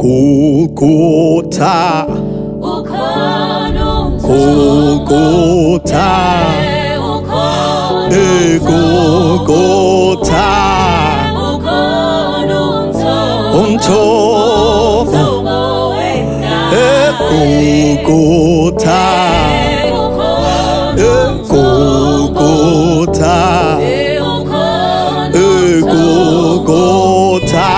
Golgotha, Golgotha, Golgotha, umthobo, Golgotha, Golgotha, Golgotha.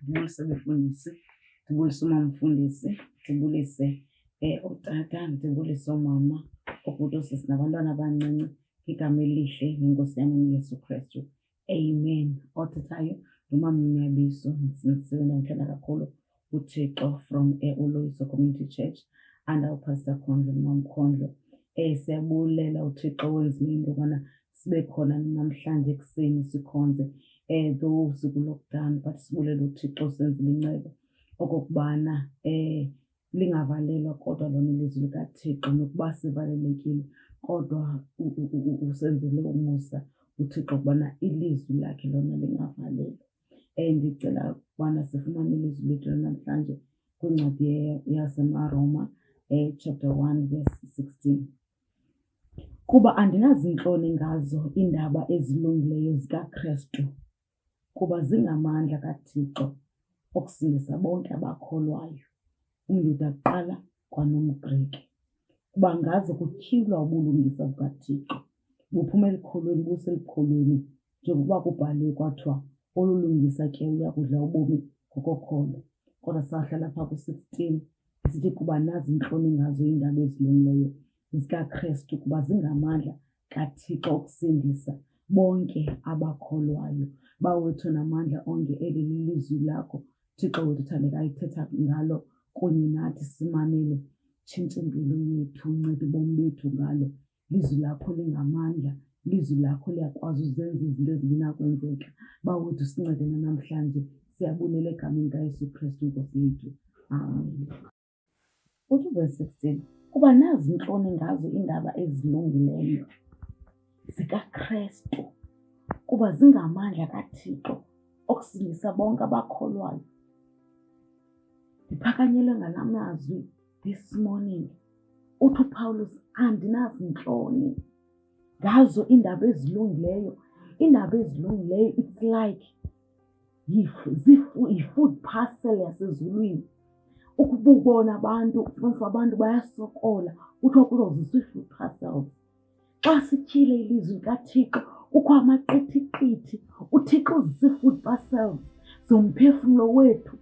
Ndibulise befundisi, ndibulise umamfundisi, ndibulise utata, ndibulise umama, obhuti, osisi nabantwana abancinci, igama elihle lenkosi yami Yesu Kristu. Amen. Othethayo ngumama Nyabiso, ndisindisiwe namhlanje kakhulu uThixo from Uloyiso Community Church under uPastor Khondlo noMkhondlo. Siyabulela uThixo wenzile into yokubana sibe khona namhlanje ekuseni sikhonze though usuku lokudana, but sibulela uThixo senzile incebo okokubana lingavalelwa kodwa lona ilizwi likaThixo, nokuba sivalelekile kodwa usenzele umusa uThixo ukubana ilizwi lakhe lona lingavalelwa. Ndicela ukubana sifumane ilizwi lethu namhlanje kwincwadi yaseMaroma chapter 1 verse 16. Kuba andinazintloni ngazo iindaba ezilungileyo zikaKristu, kuba zingamandla kaThixo okusindisa bonke abakholwayo, umYuda kuqala kwanomGrike. Kuba ngaze kutyhilwa ubulungisa bukaThixo, buphuma elikholweni buselukholweni, njengokuba kubhaliwe kwathiwa olulungisa ke uyakudla ubomi ngokokholo. Kodwa sahlala phaa ku-16 sithi kuba nazi intloni ngazo iindaba ezilungileyo zikaKristu, kuba zingamandla kaThixo okusindisa bonke abakholwayo. Bawethu namandla onke eli lilizwi lakho Thixo wethu thandekayo, ithetha ngalo kunye nathi simamele. Tshintsha impilo yethu, uncede ubomi bethu ngalo. Lizwi lakho lingamandla, lizwi lakho liyakwazi uzenza izinto ezingenakwenzeka. Bawethu sincede namhlanje, siyabulela egameni kaYesu Kristu Nkosi yethu. Amen. Uthi verse 16, kuba nazi intloni ngazo iindaba ezilungileyo zikaKristu, kuba zingamandla kaThixo okusindisa bonke abakholwayo. Ndiphakanyelwe ngala mazwi this morning. Uthi uPawulos, andinazi intloni ngazo iindaba ezilungileyo. Iindaba ezilungileyo, it's like yi-food parcel yasezulwini. Ukubona abantu, ufumanisa abantu bayasokola, kuthiwa kuzoziswa ii-food parcels. Xa sityhile ilizwi likaThixo kukho amaqithiqithi, uThixo uzisa ii-food parcels zomphefumlo wethu,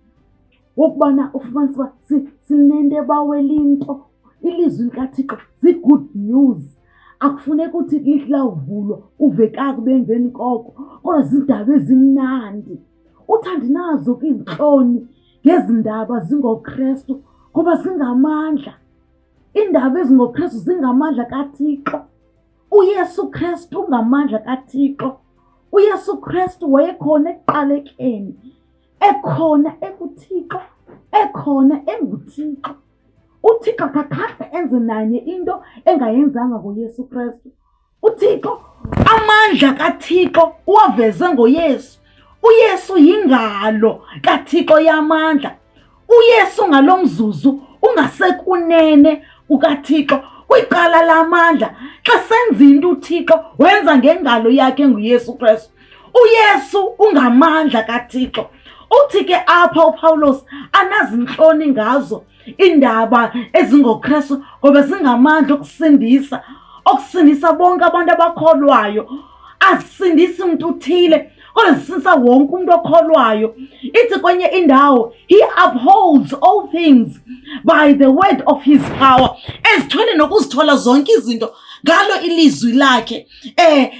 wokubana ufumanisa uba sinento ebawela into. Ilizwi likaThixo zi-good news. Akufuneka uthi lihlawuvulwa uve kakubi emveni koko, kodwa ziindaba ezimnandi. Uthi andinazo ke izintloni ngezi ndaba zingoKristu, ngoba zingamandla. Iindaba ezingoKristu zingamandla kaThixo. uYesu Kristu ngamandla kaThixo. uYesu Kristu wayekhona ekuqalekeni, ekhona ekuThixo, ekhona enguThixo. uThixo kakade enze nanye into engayenzanga ngoYesu Kristu. uThixo, amandla kaThixo uwaveze ngoYesu. uYesu yingalo kaThixo yamandla. uYesu ngalo mzuzu ungasekunene kukaThixo kwicala lamandla. Xa senza into uThixo wenza ngengalo yakhe nguYesu Kristu. uYesu ungamandla kaThixo. Uthi ke apha uPawulos anazintloni ngazo iindaba ezingoKristu, ngoba zingamandla okusindisa bonke abantu abakholwayo. Asindisi umuntu uthile, kodwa zisindisa wonke umuntu okholwayo. Ithi kwenye indawo, he upholds all things by the word of his power. Ezithole nokuzithola zonke izinto ngalo ilizwi lakhe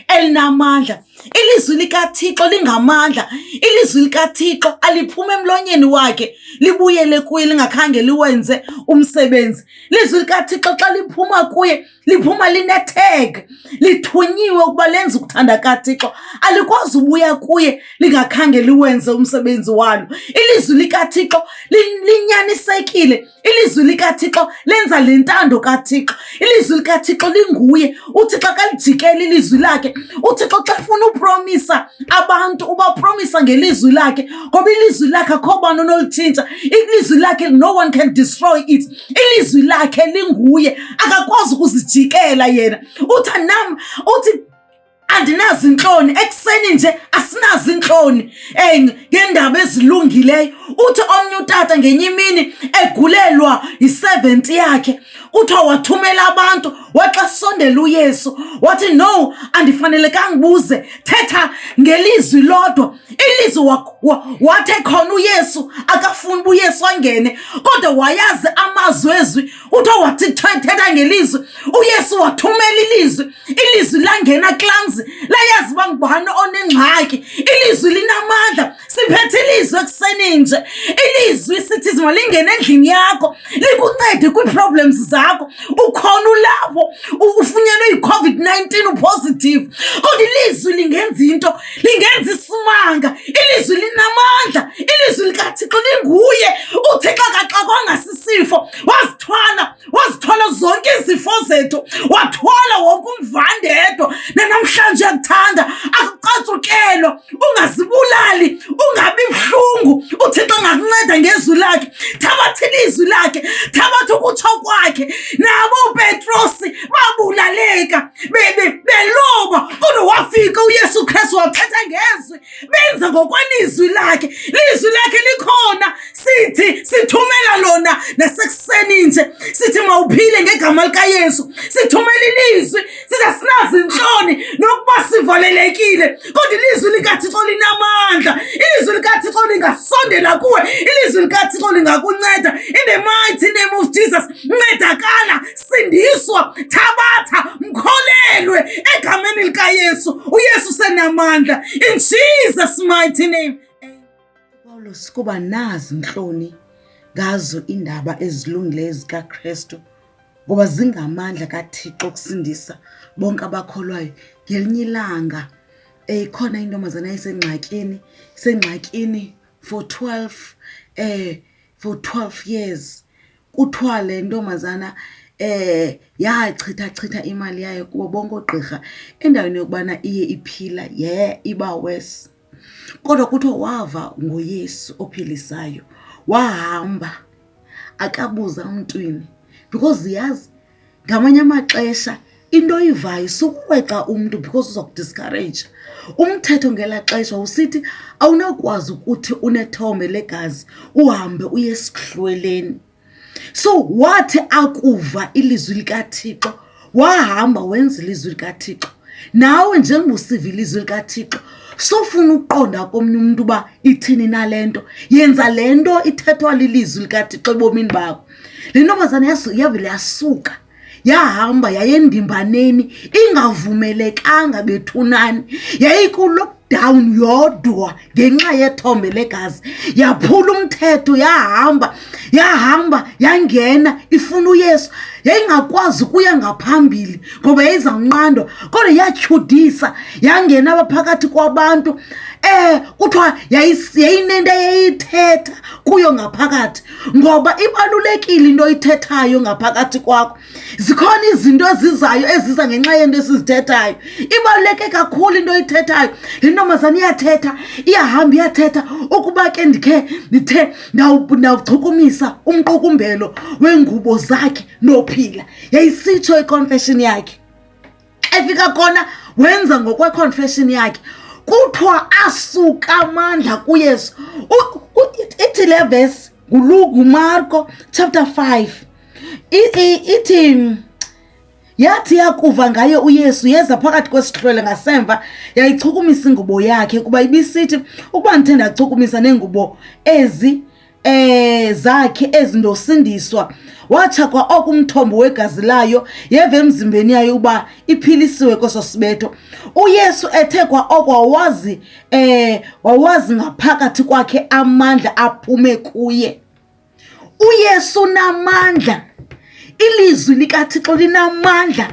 elinamandla. Ilizwi likaThixo lingamandla. Ilizwi likaThixo aliphuma emlonyeni wakhe libuyele kuye lingakhange liwenze umsebenzi. Ilizwi likaThixo xa liphuma kuye liphuma linetag, lithunyiwe ukuba lenze ukuthanda kaThixo. Alikwazi ubuya kuye lingakhange liwenze umsebenzi walo. Ilizwi likaThixo linyanisekile. Ilizwi likaThixo lenza lentando kaThixo. Ilizwi likaThixo linguye. UThixo kalijikela ilizwi lakhe. UThixo xa ufuna upromisa abantu ubapromisa ngelizwi lakhe, ngoba ilizwi lakhe akho bani onolitshintsha. Ilizwi lakhe no one can destroy it. Ilizwi lakhe linguye, akakwazi ukuzijikela yena. Uthi andinazi inhloni, ekuseni nje asinazi inhloni ngendaba ezilungileyo. Uthi omnye utata ngenye imini egulelwa yi-70 yakhe, uthi wathumela abantu waxa sondela uYesu, wathi no, andifanelekanga buze, thetha ngelizwi lodwa. Ilizwi wathe khona uYesu akafuni uYesu angene, kodwa wayazi amazwi ezwi. Uthi wathi thetha ngelizwi, uYesu wathumela ilizwi. Ilizwi langena klanzi, layazi bangubani onengxaki. Ilizwi linamandla. Siphethe ilizwi ekuseni nje. Ilizwi sithi malingene endlini yakho likuncede kwi-problems zakho. Ukhona ulapho ufunyenwe yi-COVID-19 upositive, kodwa ilizwi lingenza into, lingenza isimanga. Ilizwi linamandla. Ilizwi likaThixo linguye. UThixo akaxakwanga sisifo, wazithwala zonke izifo zethu, wathwala wonke umvandedwa. Namhlanje akuthanda akucatshukelwa, ungazibulali, ungabi buhlungu. UThixo angakunceda ngezwi lakhe. Thabatha ilizwi lakhe, thabatha ukutsho kwakhe. Nabo uPetrosi babulaleka beloba, kodwa wafika uYesu Kristu wathetha ngezwi, benza ngokwelizwi lakhe. Ilizwi lakhe likhona, sithi sithumela lona nasekuseni nje. Sithi mawuphile ngegama likaYesu. Sithumela ilizwi, sithi asinazi inhloni nokuba sivalelekile, kodwa ilizwi likaThixo linamandla. Ilizwi likaThixo lingasondela kuwe. Ilizwi likaThixo lingakunceda. In the mighty name of Jesus, ncedakala, sindiswa, thabatha, mkholelwe egameni likaYesu. UYesu senamandla. In Jesus' mighty name. Paulus kuba nazi inhloni ngazo indaba ezilungileyo zikaKristu, ngoba zingamandla kaThixo okusindisa bonke abakholwayo. Ngelinye ilanga khona intombazana isengxakini for 12 years. Kuthiwa le ntombazana yachitha imali yayo kubo bonke oogqirha endaweni yokubana iye iphila iba worse. Kodwa kuthiwa wava ngoYesu ophilisayo, wahamba akabuza umntwini, because yazi ngamanye amaxesha into oyivayo sukuwexa umntu because uza kudiscourage. Umthetho ngela xesha usithi awunakwazi ukuthi unethombe legazi uhambe uye esihlweleni. So wathi akuva ilizwi likaThixo, wahamba wenza ilizwi likaThixo. Nawe njengoba usiva ilizwi likaThixo, sofuna uqonda komnye umuntu uba ithini nalento, yenza lento ithethwa lilizwi likaThixo ebomini bakho. Le ntombazana yavele yasuka yahamba yayendimbaneni, ingavumelekanga bethunani, yayikulockdown yodwa ngenxa yethombe legazi. Yaphula umthetho, yahamba yangena ifuna uYesu. Yayingakwazi ukuya ngaphambili ngoba yayizawunqandwa, kodwa yatyhudisa yangena abaphakathi kwabantu. Kuthiwa yayinento yayithetha kuyo ngaphakathi, ngoba ibalulekile into oyithethayo ngaphakathi kwakho. Zikhona izinto ezizayo eziza ngenxa yento esizithethayo. Ibaluleke kakhulu into oyithethayo. Le ntombazana iyathetha, iyahamba iyathetha ukuba ke ndithe ndawuchukumisa umqukumbelo wengubo zakhe nophila. Yayisitsho iconfession yakhe. Efika khona wenza ngokwe-confession yakhe. Kuthiwa asuka amandla kuYesu. Ithi le verse nguMarko chapter 5. Ithi yathi yakuva ngaye uYesu yeza phakathi kwesihlwele ngasemva yayichukumisa ingubo yakhe kuba ibisithi ukuba ndithe ndachukumisa nengubo ezi zakhe ezindosindiswa. Watsha kwa oko umthombo wegazi layo yeva emzimbeni yayo uba iphilisiwe kweso sibetho. uYesu ethe kwa oko wawazi ngaphakathi kwakhe amandla aphume kuye. uYesu namandla, ilizwi likaThixo linamandla.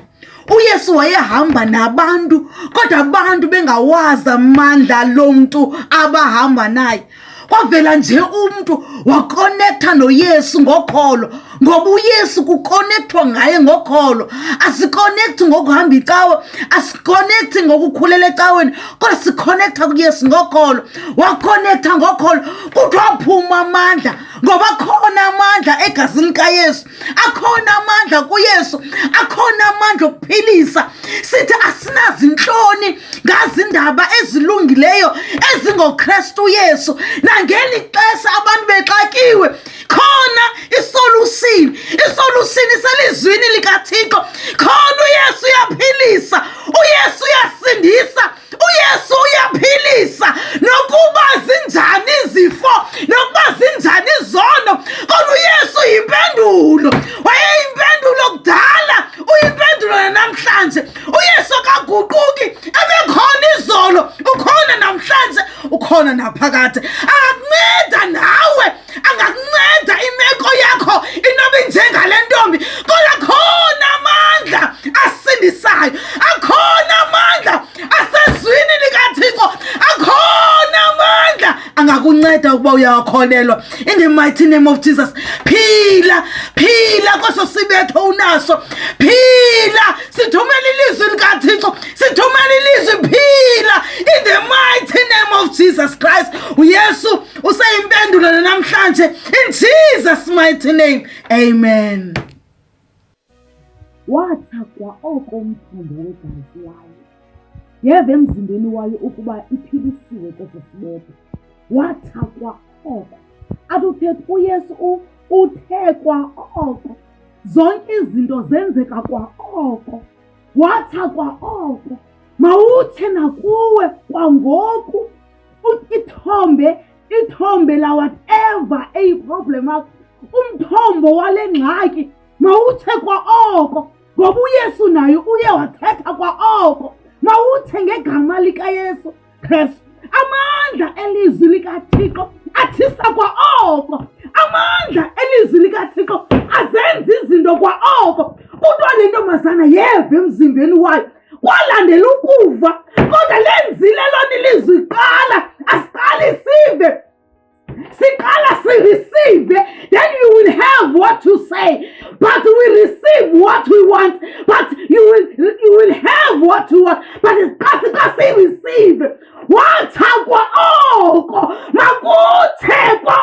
uYesu wayehamba nabantu kodwa abantu bengawazi amandla lo mntu abahamba naye. Kwavela nje umntu wakonektha noYesu ngokholo, ngoba uYesu kukonekthwa ngaye ngokholo. Asikonekthi ngokuhamba icawe, asikonekthi ngokukhulela ecaweni, kodwa sikhonektha kuYesu ngokholo. Wakonektha ngokholo kuthi waphuma amandla, ngoba akhona amandla egazini kaYesu, akhona amandla kuYesu, akhona amandla okuphilisa. Sithi asinazi inhloni ngazi indaba ezilungileyo ezingoKristu uYesu. Ngeli xesha abantu bexakiwe khona isolution iselizwini likaThixo. Khona uYesu uyaphilisa, uYesu uyasindisa, uYesu uyaphilisa. Nokuba zinjani izifo, nokuba zinjani izono, kodwa uYesu yimpendulo. Wayeyimpendulo kudala, uyimpendulo namhlanje. uYesu akaguquki, ebekhona izolo, ukhona namhlanje, ukhona naphakade. Angakunceda nawe, angakunceda imeko yakho inoba njengale ntombi, kodwa khona amandla asindisayo, akhona amandla asezwini likaThixo, akhona amandla angakunceda ukuba uyakholelwa. In the mighty name of Jesus, phila kweso sibetho unaso, phila. Sithumela ilizwi likaThixo, sithumela ilizwi, phila in the mighty name of Jesus Christ. uYesu useyimpendulo namhlanje, in Jesus mighty name, amen. Wathakwa oko umthombo wegazi layo yeva emzimbeni wayo ukuba iphilisiwe kweso sibetho. Wathakwa oko, atuthetha uYesu uthekwa oko, zonke izinto zenzeka kwa oko. Wathakwa oko, mawutshe nakuwe kwangoku ithombe la whatever eyiproblem yakho, umthombo wale ngxaki, mawutshe kwa oko, ngoba uYesu naye uye wathetha kwa oko. Mawuthe ngegama likaYesu Kristu, amandla elizwi likaThixo athisa kwa oko, amandla elizwi likaThixo azenza izinto kwa oko. Kodwa le ntombazana yeva emzimbeni wayo, kwalandela ukuva, kodwa lenzile lona ilizwi qala. Asiqali sive, siqala sireceive, then you will have what to say, but we receive what we want, but you will have what you want, but kasi receive. Wathakwa oko, makuthekwa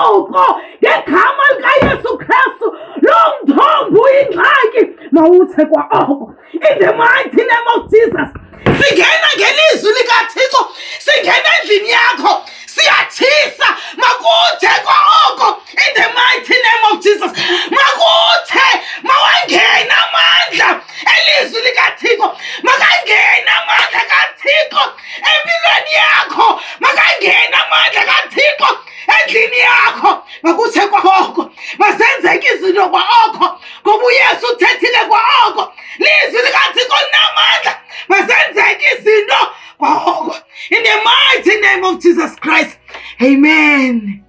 oko ngegama likaYesu Kristu, lo mthombo uyingxaki, mawuthekwa oko in the mighty name of Jesus. Singena ngelizwi likaThixo, singena endlini yakho, siyathisa, makuthekwa oko in the mighty name of Jesus. Makuthe, mawangena amandla elizwi likaThixo, makangena amandla kaThixo empilweni yakho, makangena amandla kaThixo endlini yakho. Makuthekwa oko, mazenzeke izinto kwa oko, ngoba uYesu uthethile kwa oko. Lizwi likaThixo linamandla, mazenzeke izinto kwa oko in the mighty name of Jesus Christ, amen.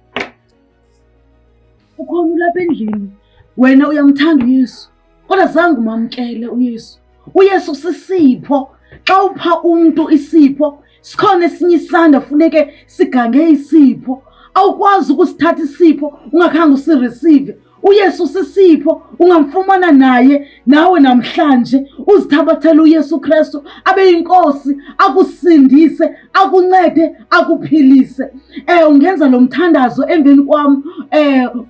Ukhona lapha endlini, wena uyamthanda uYesu kodwa zange umamkele uYesu. uYesu sisipho. Xa upha umuntu isipho, sikhona esinye isandla funeke sigange isipho. Awukwazi ukusithatha isipho ungakhange usireceive. uYesu sisipho, ungamfumana naye nawe namhlanje. Uzithabathele uYesu Kristu abe yinkosi, akusindise, akuncede, akuphilise. Ungenza lo mthandazo emveni kwam,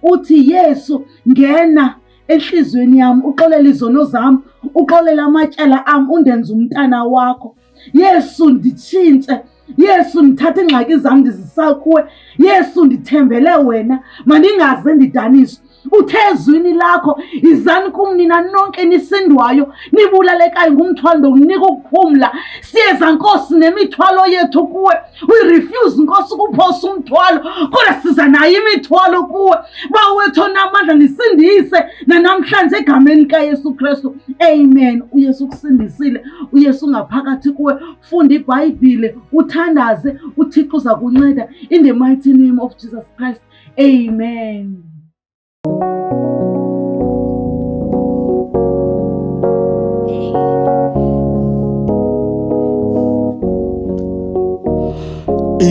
uthi Yesu ngena enhlizweni yami, uxolele izono zami, uxolele amatyala ami, undenze umntana wakho. Yesu nditshintshe, Yesu ndithathe ingxaki zami ndizisa kuwe. Yesu ndithembele wena, mandingaze ndidaniswe. uthe ezwini lakho, izani kum nina nonke nisindwayo nibulalekayo ngumthwalo ndokunika ukuphumla. Siyeza Nkosi nemithwalo yethu kuwe. We refuse Nkosi ukuphosa umthwalo, kodwa siza nayo imithwalo kuwe. Bawethu onamandla nisindise nanamhlanje egameni kaYesu Kristu. Amen. uYesu kusindisile, uYesu ungaphakathi kuwe. Funda iBhayibhile, uthandaze, uThixo uza kunceda. In the mighty name of Jesus Christ. Amen.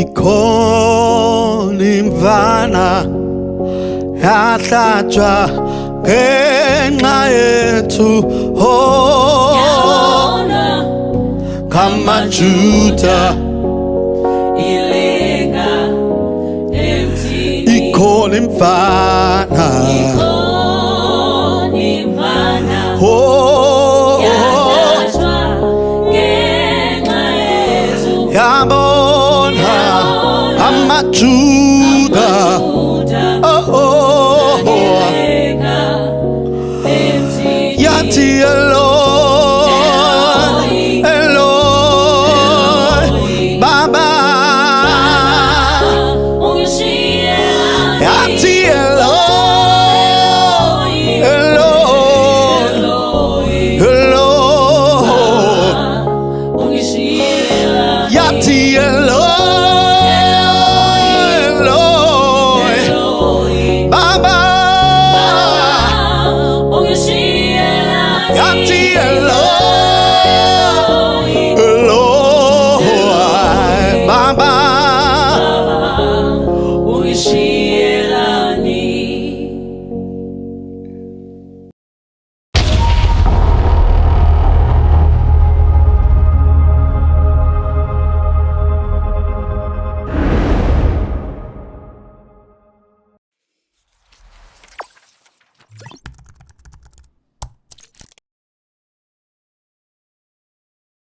ikhona imvana yahlatshwa ngenxa yethu ngamaJuda. Ikhona imvana yabona amaJuda yathi Eloi, Eloi, Baba yathi